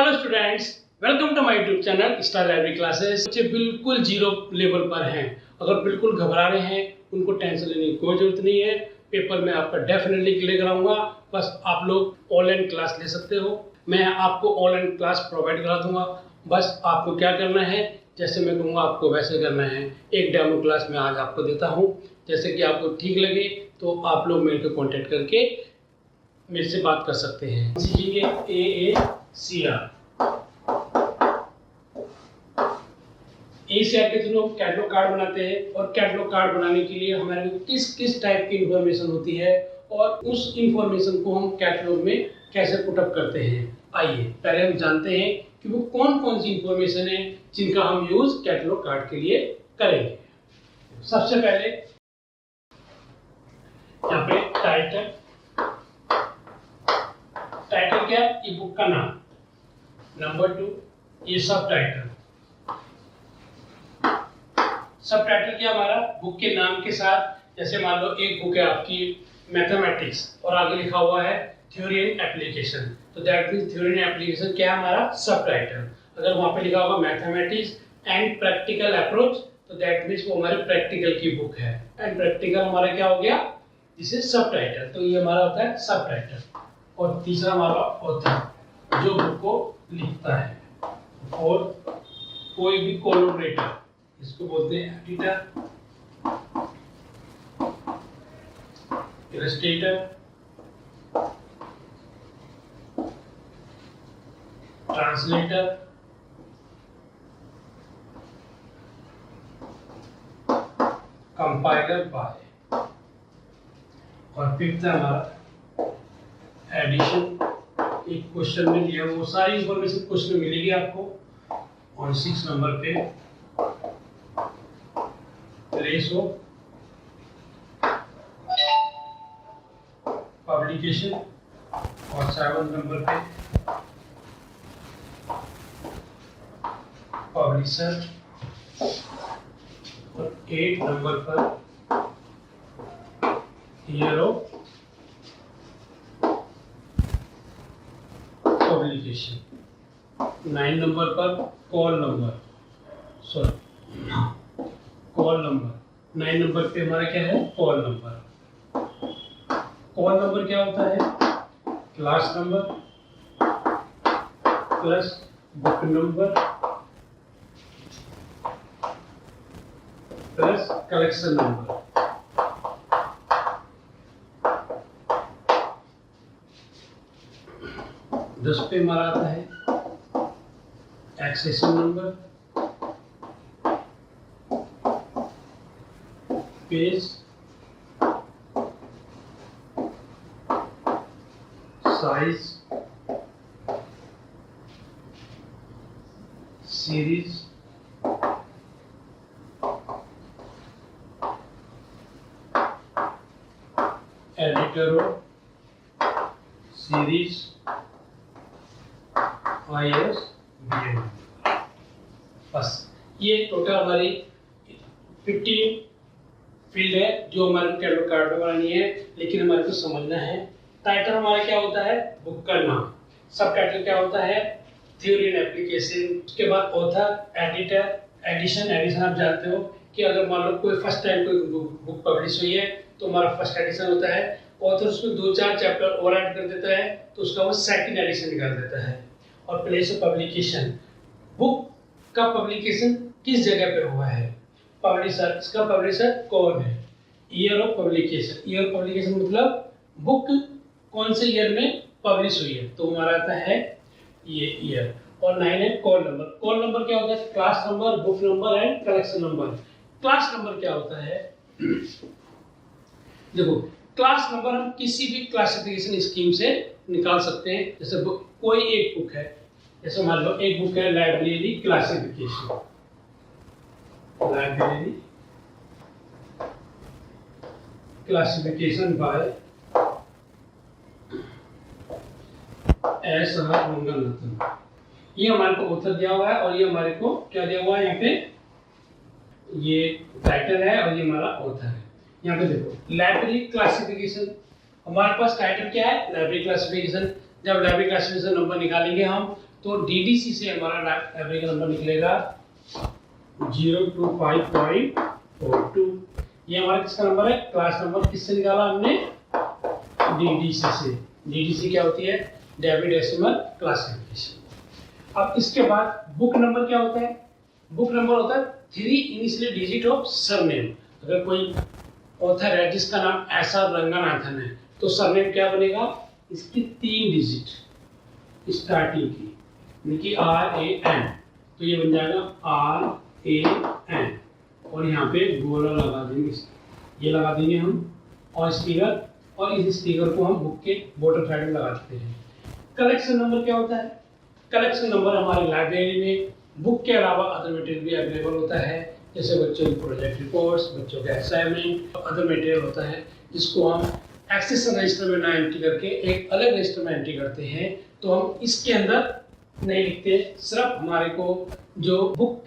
Hello students, welcome to my YouTube channel Star Library classes. बच्चे बिल्कुल zero level पर हैं, अगर बिल्कुल घबरा रहे हैं उनको टेंशन लेने की कोई जरूरत नहीं है। पेपर में आपका डेफिनेटली क्लियर कराऊंगा, बस आप लोग ऑनलाइन क्लास ले सकते हो। मैं आपको ऑनलाइन क्लास प्रोवाइड करा दूंगा। बस आपको क्या करना है, जैसे मैं कहूँगा आपको वैसे करना है। एक डेमो क्लास मैं आज आपको देता हूँ, जैसे कि आपको ठीक लगे तो आप लोग मेरे को कॉन्टेक्ट करके मेरे से बात कर सकते हैं। सीखेंगे AACR। AACR के थ्रू हम कैटलॉग कार्ड बनाते हैं, और कैटलॉग कार्ड बनाने के लिए हमारे को किस किस टाइप की इंफॉर्मेशन होती है और उस इंफॉर्मेशन को हम कैटलॉग में कैसे पुटअप करते हैं। आइए पहले हम जानते हैं कि वो कौन कौन सी इंफॉर्मेशन है जिनका हम यूज कैटलॉग कार्ड के लिए करेंगे। सबसे पहले यहाँ पे टाइटल क्या है, ई बुक का नाम। नंबर 2 ये सब टाइटल क्या हमारा बुक के नाम के साथ, जैसे मान लो एक बुक है आपकी मैथमेटिक्स और आगे लिखा हुआ है थ्योरी एंड एप्लीकेशन, तो that means theory and application क्या है हमारा सब टाइटल। अगर वहां पे लिखा होगा मैथमेटिक्स एंड प्रैक्टिकल अप्रोच, तो दैट मींस वो हमारी प्रैक्टिकल की बुक है, एंड प्रैक्टिकल हमारा क्या हो गया, दिस इज सब टाइटल, तो ये हमारा होता है सब टाइटल। और तीसरा हमारा ऑथर जो बुक को लिखता है, और कोई भी कोलैबोरेटर, इसको बोलते हैं editor, illustrator, translator, compiler by, और फिफ्थ है हमारा एडिशन। एक क्वेश्चन में लिया वो सारी इंफॉर्मेशन क्वेश्चन में मिलेगी आपको। और 6 नंबर पे प्लेस ऑफ पब्लिकेशन, और 7 नंबर पे पब्लिशर, और 8 number per year of publication, 9 number पर कॉल नंबर, 9 नंबर पे हमारा क्या है, कॉल नंबर। कॉल नंबर क्या होता है, class number plus book number plus collection number. दस पे हमारा आता है accession number, page, size, series, editor of series, ISBN। बस ये टोटल हमारी 15 फील्ड है जो हमारे कैटलॉग कार्ड में बनानी है, लेकिन हमारे को समझना है। टाइटल हमारा क्या होता है, बुक का नाम। सब टाइटल क्या होता है, थ्योरी एंड एप्लीकेशन। उसके बाद ऑथर, एडिटर, एडिशन आप जानते हो कि अगर मान लो कोई फर्स्ट टाइम कोई बुक पब्लिश हुई है तो हमारा फर्स्ट एडिशन होता है। ऑथर उसमें 2-4 चैप्टर और ऐड कर देता है तो उसका वो सेकंड एडिशन निकाल देता है। और प्लेस ऑफ पब्लिकेशन, बुक का पब्लिकेशन किस जगह पे हुआ है, पब्लिशर, इसका पब्लिशर कौन है। Year of publication, year of publication मतलब बुक कौन से ईयर में पब्लिश हुई है, तो हमारा आता है ये ईयर। और 9 है कॉल नंबर। कॉल नंबर क्या होता है, class number, book number and collection number. Class number क्या होता है, देखो क्लास नंबर हम किसी भी क्लासिफिकेशन स्कीम से निकाल सकते हैं। जैसे कोई एक बुक है, जैसे मान लो एक बुक है library classification, library classification by S R मंगलरत्न। ये हमारे को ऑथर दिया हुआ है, और ये हमारे को क्या दिया हुआ है, यहाँ पे ये टाइटल है और ये हमारा ऑथर है। यहाँ पे देखो लाइब्रेरी क्लासिफिकेशन, हमारे पास टाइटल क्या है, लाइब्रेरी क्लासिफिकेशन। जब लाइब्रेरी क्लासिफिकेशन नंबर निकालेंगे हम तो DDC से हमारा एवरेज का नंबर निकलेगा 025.42। ये हमारा किसका नंबर है, क्लास नंबर किससे निकाला हमने, DDC से। DDC क्या होती है, डेविड डेसिमल क्लासिफिकेशन। अब इसके बाद बुक नंबर क्या होता है, बुक नंबर होता है 3 इनिशियल डिजिट ऑफ सरनेम। अगर कोई ऑथर है जिसका नाम ऐसा रंगनाथन है तो सरनेम क्या बनेगा, इसकी 3 डिजिट स्टार्टिंग की, यानी कि RAN, तो ये बन जाएगा RAN और यहाँ पे गोला लगा देंगे, ये लगा देंगे हम, और स्टिकर, और इस स्टिकर को हम बुक के बॉटम साइड में लगा देते हैं। कलेक्शन नंबर क्या होता है, कलेक्शन नंबर हमारी लाइब्रेरी में बुक के अलावा अदर मटेरियल भी अवेलेबल होता है, जैसे बच्चों की प्रोजेक्ट रिपोर्ट्स, बच्चों के असाइनमेंट, अदर मटेरियल होता है जिसको हम एक्सेशन रजिस्टर में ना एंट्री करके एक अलग रजिस्टर में एंट्री करते हैं। तो हम इसके अंदर नहीं लिखते, सिर्फ हमारे को जो बुक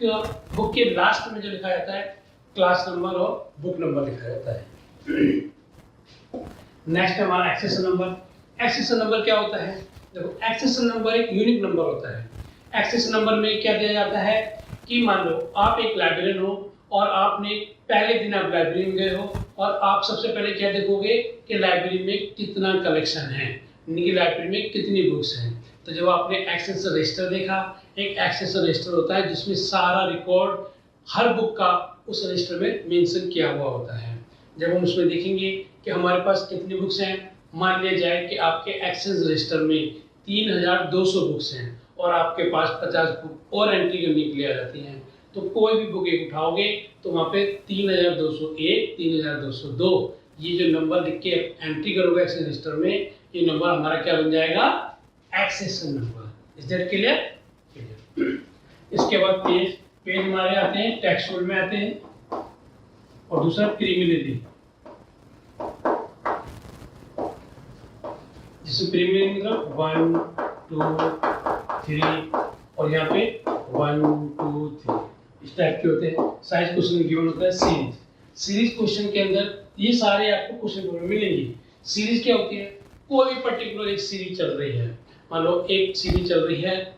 के लास्ट में जो लिखा जाता है क्लास नंबर और बुक नंबर लिखा जाता है। नेक्स्ट हमारा एक्सेशन नंबर। एक्सेशन नंबर क्या होता है, देखो एक्सेशन नंबर एक यूनिक नंबर होता है। एक्सेशन नंबर में क्या दिया जाता है कि मान लो आप एक लाइब्रेरियन हो और आपने पहले दिन आप लाइब्रेरी में गए हो और आप सबसे पहले क्या देखोगे कि लाइब्रेरी में कितना कलेक्शन है, यानी कि लाइब्रेरी में कितनी बुक्स हैं। तो जब आपने एक्सेस रजिस्टर देखा, एक एक्सेस रजिस्टर होता है जिसमें सारा रिकॉर्ड हर बुक का उस रजिस्टर में मेंशन किया हुआ होता है। जब हम उसमें देखेंगे कि हमारे पास कितनी बुक्स हैं, मान लिया जाए कि आपके एक्सेस रजिस्टर में 3200 बुक्स हैं और आपके पास 50 बुक और एंट्री करने के लिए आ जाती हैं, तो कोई भी बुक एक उठाओगे तो वहाँ पे 3201, 3202 ये जो नंबर लिख के एंट्री करोगे एक्सेस रजिस्टर में, ये नंबर हमारा क्या बन जाएगा, accession number. Is that clear? इसके बाद पेज हमारे आते हैं, टेक्सुअल में आते हैं, और दूसरा क्रिमिनली, जिससे क्रिमिनली मतलब 1 2 3 और यहाँ पे 1 2 3 इस टाइप के होते हैं। साइज क्वेश्चन गिवन होता है सीरीज। सीरीज क्वेश्चन के अंदर ये सारे आपको क्वेश्चन पेपर में मिलेंगे। सीरीज क्या होती है, कोई भी पर्टिकुलर एक सीरीज चल रही है, मान लो एक सीरीज चल रही है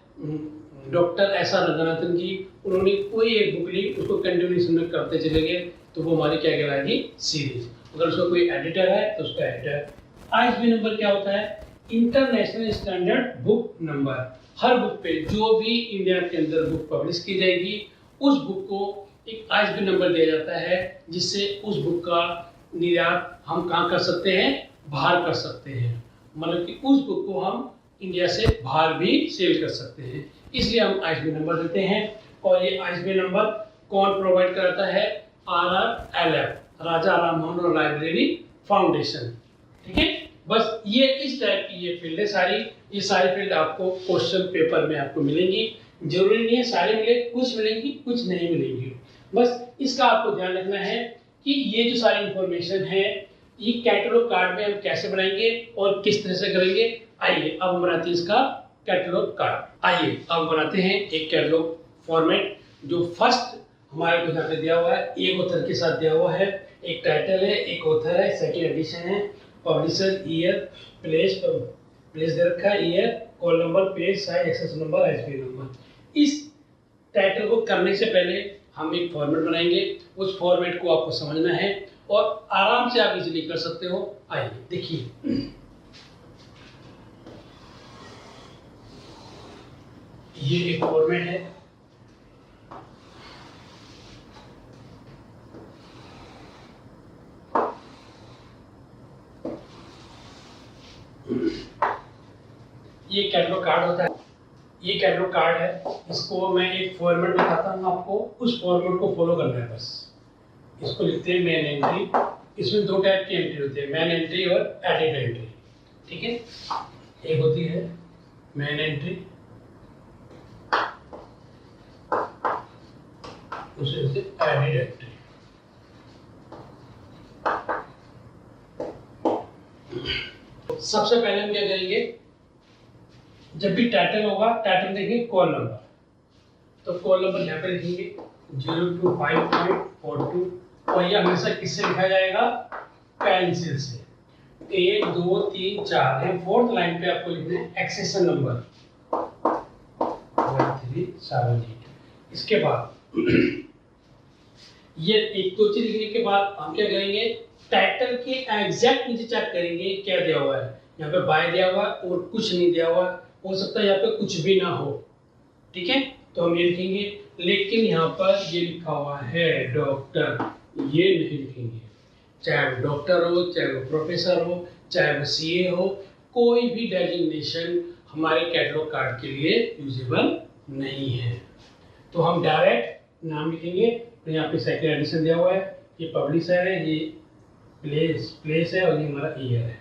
डॉक्टर ऐसा रंगनाथन की, उन्होंने कोई एक बुक ली, उसको कंटिन्यूएशन में करते चले गए, तो वो हमारी क्या कहलाएगी, सीरीज। अगर उसका कोई एडिटर है तो उसका एडिटर। आईएसबी नंबर क्या होता है, इंटरनेशनल स्टैंडर्ड बुक नंबर। हर बुक पे जो भी इंडिया के अंदर बुक पब्लिश की जाएगी उस बुक को एक आईएसबी नंबर दिया जाता है, जिससे उस बुक का निर्यात हम कहाँ कर सकते हैं, बाहर कर सकते हैं, मतलब कि उस बुक को हम इंडिया से बाहर भी सेल कर सकते हैं, इसलिए हम आईएसबी नंबर देते हैं। और ये आईएसबी नंबर कौन प्रोवाइड करता है, RRLF, Raja Rammohan library foundation. ठीक है, बस ये इस टाइप की ये फील्ड है सारी। ये सारी फील्ड आपको क्वेश्चन पेपर में आपको मिलेंगी, जरूरी नहीं है सारे मिले, कुछ मिलेंगी कुछ नहीं मिलेंगी। बस इसका आपको ध्यान रखना है कि ये जो सारी इंफॉर्मेशन है ये कैटलॉग कार्ड में हम कैसे बनाएंगे और किस तरह से करेंगे। आइए अब हम बनाते हैं इसका कैटलॉग कार्ड। आइए अब बनाते हैं एक कैटलॉग फॉर्मेट, जो फर्स्ट हमारे को यहाँ पे दिया हुआ है, एक ऑथर के साथ दिया हुआ है, एक टाइटल है, एक ऑथर है, सेकंड एडिशन है, पब्लिशर, ईयर, प्लेस दे रखा है, year, call number, page size, access number, ISB number. इस टाइटल को करने से पहले हम एक फॉर्मेट बनाएंगे, उस फॉर्मेट को आपको समझना है और आराम से आप इजीली कर सकते हो। आइए देखिए, ये एक फॉर्मेट है, ये कैटलॉग कार्ड होता है, ये कैटलॉग कार्ड है। इसको मैं एक फॉर्मेट बताता हूँ आपको, उस फॉर्मेट को फॉलो करना है बस। इसको लिखते हैं मेन एंट्री। इसमें दो टाइप की एंट्री होती है, मेन एंट्री और एडिट एंट्री। ठीक है, एक होती है मेन एंट्री, दूसरी होती है एडिट एंट्री। सबसे पहले हम क्या करेंगे, जब भी टाइटल होगा, टाइटल देखेंगे कॉल नंबर, तो कॉल नंबर यहाँ पे लिखेंगे 025.42 और ये हमेशा किससे लिखा जाएगा, पेंसिल से। 1 2 3 4 है, फोर्थ लाइन पे आपको लिखना है एक्सेशन नंबर। 3 7 8। इसके बाद ये एक दो चीज लिखने के बाद हम क्या करेंगे, टाइटल के एग्जैक्ट नीचे चेक करेंगे क्या दिया हुआ है। यहाँ पे बाय दिया हुआ है और कुछ नहीं दिया हुआ, हो सकता है यहाँ पे कुछ भी ना हो, ठीक है, तो हम ये लिखेंगे। लेकिन यहाँ पर ये लिखा हुआ है डॉक्टर, ये नहीं लिखेंगे। चाहे वो डॉक्टर हो, चाहे वो प्रोफेसर हो, चाहे वो सीए हो, कोई भी डेजिग्नेशन हमारे कैटलॉग कार्ड के लिए यूजेबल नहीं है। तो हम डायरेक्ट नाम लिखेंगे। तो यहाँ पे सेकंड एडिशन दिया हुआ है, ये पब्लिशर है, ये प्लेस है और ये हमारा ईयर है।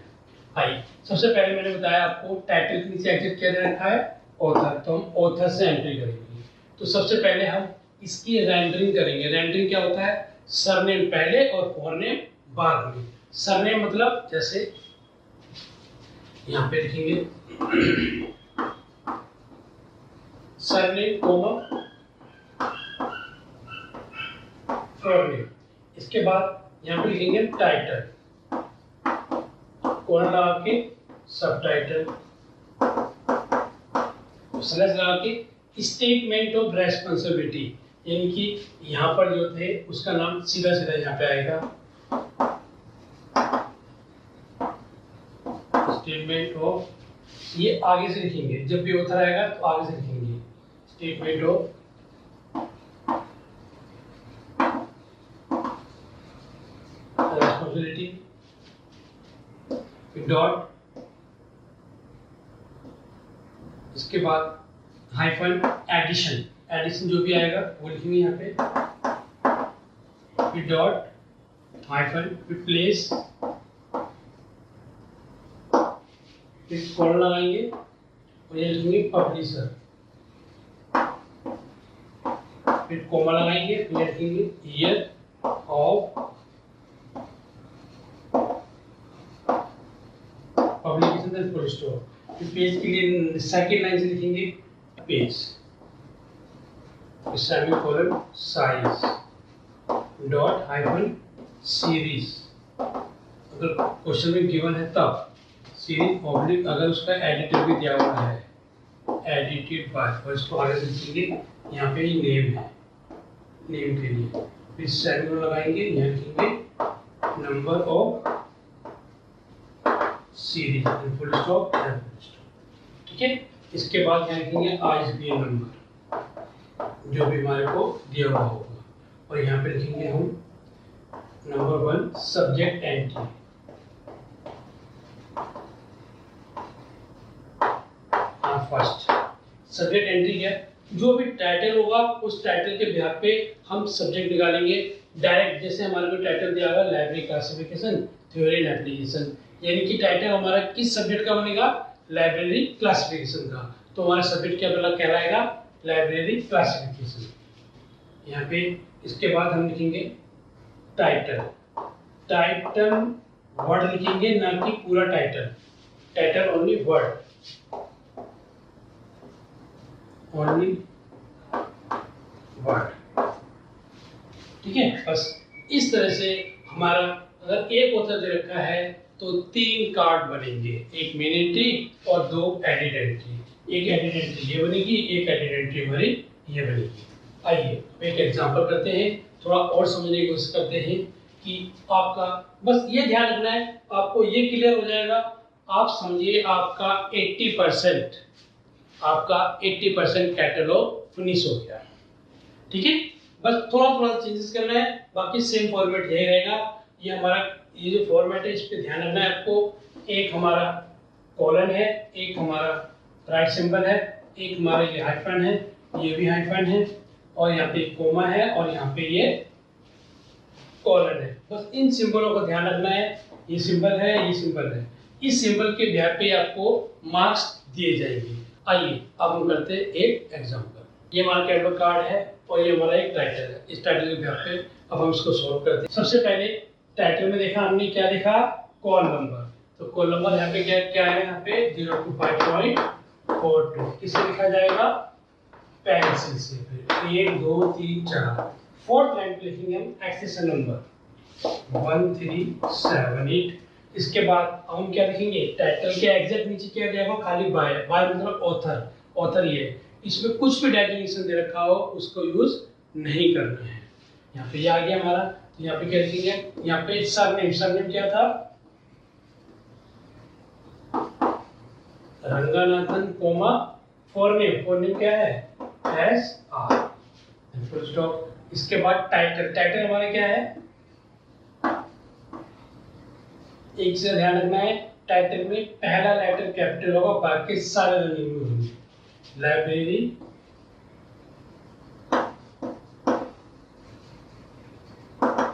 आइए सबसे पहले मैंने बताया आपको टाइटल के नीचे एग्जिट क्या दे रखा है, ऑथर, तो हम ऑथर से एंट्री करेंगे। तो सबसे पहले हम इसकी रेंडरिंग करेंगे। रेंडरिंग क्या होता है, सरनेम पहले और फोरनेम बाद में। सरनेम मतलब जैसे यहाँ पे लिखेंगे सरनेम कोमा फोरनेम। इसके बाद यहाँ पे लिखेंगे टाइटल, कोलन लगा के सब टाइटल, स्लैश लगा के स्टेटमेंट ऑफ रेस्पॉन्सिबिलिटी, यानी कि यहाँ पर जो थे उसका नाम सीधा सीधा यहाँ पे आएगा, स्टेटमेंट ऑफ, ये आगे से लिखेंगे, जब भी ऑथर आएगा तो आगे से लिखेंगे स्टेटमेंट ऑफ रेस्पॉन्सिबिलिटी डॉट, इसके बाद हाइफन एडिशन, एडिशन जो भी आएगा वो लिखेंगे यहाँ पे, फिर डॉट हाइफन, फिर प्लेस, फिर कॉलन लगाएंगे और ये लिखेंगे पब्लिशर, फिर कोमा लगाएंगे, फिर लिखेंगे year of publication and full stop. फिर पेज के लिए सेकंड लाइन से लिखेंगे page, semicolon size dot hyphen series, अगर क्वेश्चन में गिवन है तब, सीरीज ऑब्लिक अगर उसका एडिटर भी दिया हुआ है, एडिटेड बाय, और इसको आगे लिखेंगे, यहाँ पे नेम है, नेम के लिए, फिर सेमीकोलन लगाएंगे, यहाँ लिखेंगे number of series and full stop, ठीक है। इसके बाद यहाँ लिखेंगे ISBN नंबर जो भी हमारे को दिया हुआ होगा, और यहाँ पे लिखेंगे हम number 1 subject entry, first subject entry क्या, जो भी टाइटल होगा उस टाइटल के बिहार पे हम सब्जेक्ट निकालेंगे डायरेक्ट। जैसे हमारे को टाइटल दिया हुआ library classification theory and application, यानी कि टाइटल हमारा किस सब्जेक्ट का बनेगा, लाइब्रेरी क्लासिफिकेशन का, तो हमारा सब्जेक्ट क्या कहलाएगा, लाइब्रेरी क्लासिफिकेशन। यहाँ पे इसके बाद हम लिखेंगे टाइटल, टाइटल वर्ड लिखेंगे, ना कि पूरा title, title only word, only word, ठीक है। बस इस तरह से हमारा अगर एक ऑथर दे रखा है तो 3 कार्ड बनेंगे, एक मेन एंट्री और 2 एडिट एंट्री, एक एडिट एंट्री ये बनेगी, एक एडिट एंट्री हमारी ये बनेगी। आइए एक एग्जांपल करते हैं, थोड़ा और समझने की कोशिश करते हैं कि आपका बस ये ध्यान रखना है, आपको ये क्लियर हो जाएगा, आप समझिए आपका 80% कैटलॉग फिनिश हो गया, ठीक है। बस थोड़ा थोड़ा चेंजेस करना है, बाकी सेम फॉर्मेट यही रहेगा। ये हमारा ये जो फॉर्मेट है इस पे ध्यान रखना है आपको, एक हमारा कॉलन है, एक हमारा राइट सिंबल है, एक हमारा ये हाइफन है, ये भी हाइफन है, और यहाँ पे कोमा है, और यहाँ पे ये कॉलन है। बस इन सिंबलों का ध्यान रखना है, ये सिंबल है, ये सिंबल है, इस सिंबल के बिहार पे आपको मार्क्स दिए जाएंगे। आइए अब हम करते हैं एक एग्जांपल। ये हमारा कैटलॉग कार्ड है और ये हमारा एक टाइटल है, इस टाइटल के बिहार पे अब हम इसको सॉल्व करते हैं। सबसे पहले टाइटल में देखा हमने क्या लिखा, कॉल नंबर, तो कॉल नंबर यहाँ पे क्या है, यहाँ पे 0 to 5.42, किससे लिखा जाएगा, पेंसिल से। 1 2 3 4, फोर्थ लाइन पे लिखेंगे हम एक्सेशन नंबर 1378। इसके बाद हम क्या लिखेंगे, टाइटल के एग्जैक्ट नीचे क्या दिया हुआ, खाली बाय, बाय मतलब ऑथर, ऑथर ये इसमें कुछ भी डेजिग्नेशन दे रखा हो उसको यूज नहीं करना है। यहाँ पे ये आ गया हमारा, तो यहाँ पे क्या लिखेंगे, यहाँ पे सरनेम क्या था, रंगानाथन कोमा फोरनेम क्या है, एस आर, फुल स्टॉप। इसके बाद टाइटल हमारा क्या है, एक से ध्यान रखना है, टाइटल में पहला लेटर कैपिटल होगा, बाकी सारे रनिंग में होंगे। लाइब्रेरी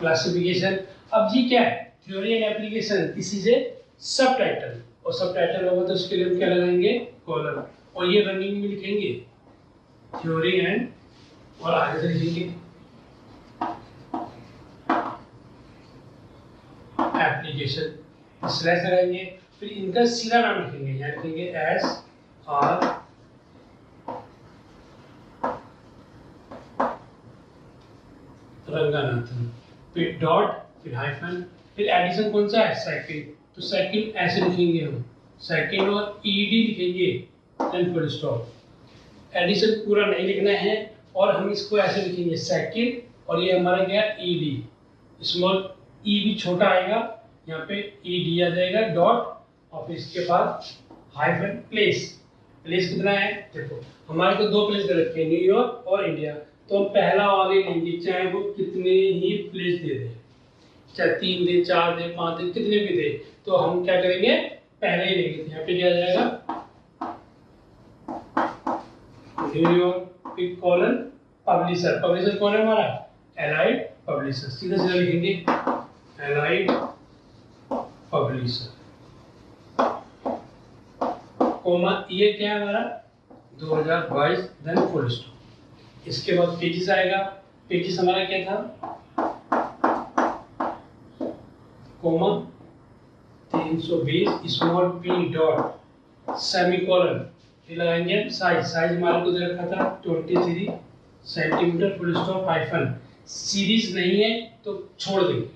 क्लासिफिकेशन, अब जी क्या है, theory and application, this is a सब टाइटल, और सब टाइटल होगा तो उसके लिए हम क्या लगाएंगे, कॉलम, और ये रनिंग में लिखेंगे थ्योरी एंड, और आगे से लिखेंगे एप्लीकेशन, स्लैश लगाएंगे, फिर इनका सीधा नाम लिखेंगे, यहाँ लिखेंगे एस आर रंगानाथन, फिर डॉट, फिर हाइफन, फिर एडिशन कौन सा है, सेकंड, तो सेकंड ऐसे लिखेंगे हम, सेकंड और ईडी लिखेंगे, देन फुल स्टॉप। एडिशन पूरा नहीं लिखना है, और हम इसको ऐसे लिखेंगे सेकंड, और ये हमारा क्या है ईडी, स्मॉल ई भी छोटा आएगा, यहाँ पे ईडी आ जाएगा, डॉट, और फिर इसके बाद हाइफन, प्लेस कितना है, देखो हमारे को दो प्लेस दे रखे हैं, न्यूयॉर्क और इंडिया, तो हम पहला वाले लेंगे, चाहे वो कितने ही प्लेस दे दे, चाहे 3 दे, 4 दे, 5 दे, कितने भी दे, तो हम क्या करेंगे, पहले ही लेंगे। यहाँ पे क्या आ जाएगा, न्यूयॉर्क, फिर कॉलन पब्लिशर कौन है हमारा, एलाइड पब्लिशर, सीधा सीधा लिखेंगे एलाइड पब्लिशर, कोमा, ये क्या है हमारा 2022, देन फुल स्टॉप। इसके बाद पेजेस आएगा, पेजेस हमारा क्या था, comma 320, small p dot, semicolon, फिर लगाएंगे साइज हमारे को दे रखा था 23 centimetre, full stop, hyphen, series नहीं है तो छोड़ देंगे,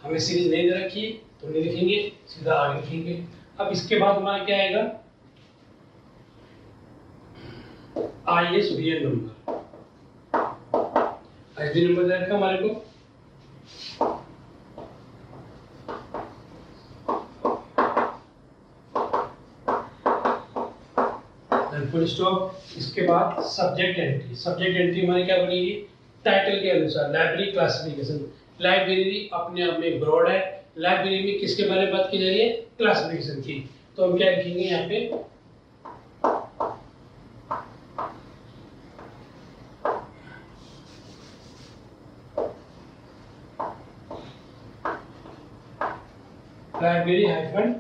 हमें सीरीज नहीं दे रखी तो नहीं लिखेंगे, सीधा आगे लिखेंगे। अब इसके बाद हमारा क्या आएगा, ISBN नंबर, ISBN नंबर दे रखा हमारे को, फुल स्टॉप। इसके बाद सब्जेक्ट एंट्री हमारी क्या बनेगी, टाइटल के अनुसार, लाइब्रेरी क्लासिफिकेशन, लाइब्रेरी अपने आप में ब्रॉड है, लाइब्रेरी में किसके बारे में बात की जा रही है, क्लासिफिकेशन की, तो हम क्या लिखेंगे यहाँ पे, library hyphen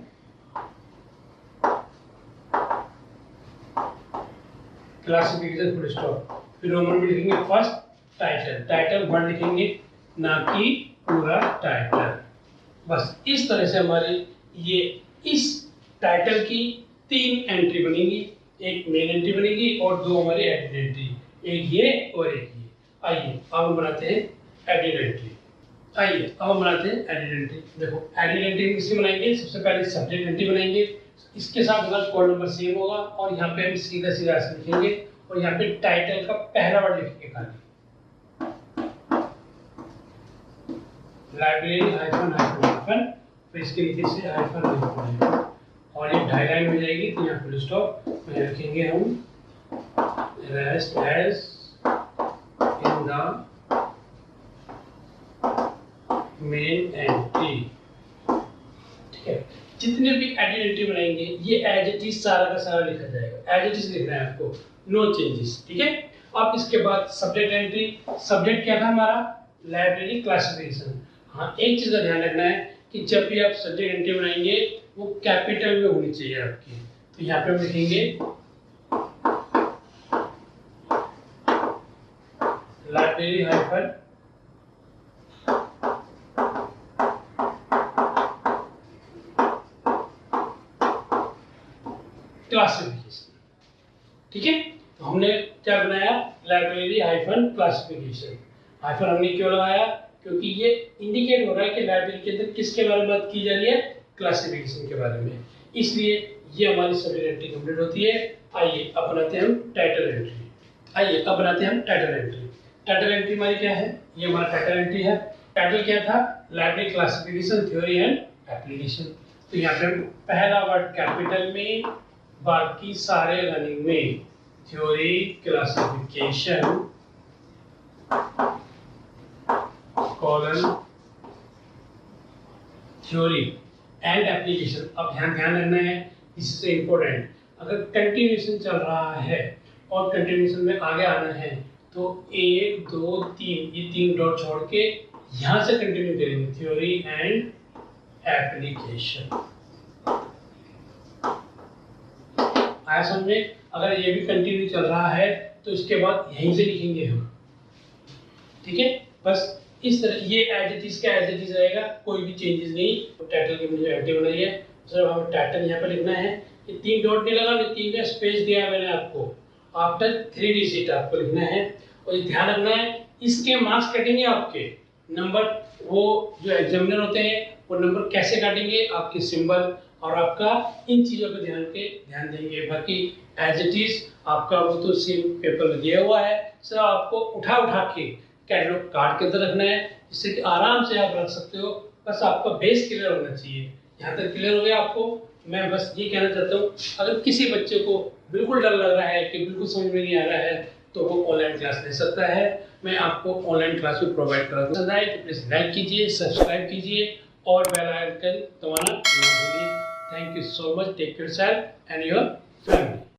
classification, full stop, फिर रोमन में लिखेंगे फर्स्ट टाइटल वर्ड लिखेंगे, ना कि पूरा टाइटल। बस इस तरह से हमारी ये इस टाइटल की 3 एंट्री बनेगी, एक मेन एंट्री बनेगी और 2 हमारी एडिट एंट्री, एक ये और एक ये। आइए अब हम बनाते हैं एडिट एंट्री। देखो एडिट एंट्री किसकी बनाएंगे, सबसे पहले सब्जेक्ट एंट्री बनाएंगे, इसके साथ हमारा कोड नंबर सेम होगा, और यहाँ पे हम सीधा ऐसे लिखेंगे, और यहाँ पे टाइटल का पहला वर्ड लिखेंगे खाली, लाइब्रेरी हाइफन, फिर इसके नीचे से हाइफन, और ये 2 लाइन हो जाएगी, तो यहाँ फुल स्टॉप में लिखेंगे हम rest as in the main entry, ठीक है। जितने भी एडिट एंट्री बनाएंगे ये एज इट इज सारा का सारा लिखा जाएगा, एज इट इज लिखना है आपको, नो चेंजेस, ठीक है। अब इसके बाद सब्जेक्ट एंट्री, सब्जेक्ट क्या था हमारा, लाइब्रेरी क्लासिफिकेशन। हाँ, एक चीज का ध्यान रखना है कि जब भी आप सब्जेक्ट एंट्री बनाएंगे वो कैपिटल में होनी चाहिए आपकी, तो यहाँ पे हम लिखेंगे लाइब्रेरी हाइफन क्लासिफिकेशन, ठीक है। तो हमने क्या बनाया, लाइब्रेरी हाइफन क्लासिफिकेशन, हाइफन हमने क्यों लगाया, क्योंकि ये इंडिकेट हो रहा है कि लाइब्रेरी के अंदर किसके बारे में बात की जा रही है, क्लासिफिकेशन के बारे में, इसलिए ये हमारी सभी एंट्री कंप्लीट होती है। आइए अब बनाते हैं हम टाइटल एंट्री। टाइटल एंट्री हमारी क्या है? ये हमारा टाइटल एंट्री है। टाइटल क्या था? Library classification theory and application. तो यहाँ पे पहला वर्ड कैपिटल में, बाकी सारे रनिंग में। Theory, classification, colon, theory and application. अब ध्यान रखना है, इससे इंपॉर्टेंट, अगर कंटिन्यूएशन चल रहा है और कंटिन्यूएशन में आगे आना है तो 1 2 3 ये 3 डॉट छोड़ के यहाँ से कंटिन्यू करेंगे, थ्योरी एंड एप्लीकेशन। आया समझ में? अगर ये भी कंटिन्यू चल रहा है तो इसके बाद यहीं से लिखेंगे हम, ठीक है? बस इस तरह ये एज इट इज का एज इट इज रहेगा, कोई भी चेंजेस नहीं। तो टाइटल की मुझे एंट्री बनाई है, सिर्फ हमें टाइटल यहाँ पे लिखना है। ये 3 डॉट नहीं लगा, 3 का स्पेस दिया है मैंने आपको। आफ्टर 3 डिजिट आपको लिखना है। और ध्यान रखना है, इसके मार्क्स कटेंगे आपके नंबर, वो जो एग्जामिनर होते हैं वो नंबर कैसे काटेंगे, आपके सिंबल और आपका इन चीज़ों पे ध्यान देंगे। बाकी एज इट इज आपका वो तो सेम पेपर में दिया हुआ है, सर आपको उठा के कैटलॉग कार्ड के अंदर रखना है, जिससे कि आराम से आप रख सकते हो। बस आपका बेस क्लियर होना चाहिए। यहाँ तक क्लियर हो गया आपको? मैं बस ये कहना चाहता हूँ, अगर किसी बच्चे को बिल्कुल डर लग रहा है कि बिल्कुल समझ में नहीं आ रहा है तो वो ऑनलाइन क्लास ले सकता है। मैं आपको ऑनलाइन क्लास भी प्रोवाइड करा दूँ। प्लीज लाइक कीजिए, सब्सक्राइब कीजिए और बेल आइकन दबाना ना भूलिए। Thank you so much. Take care self and your family.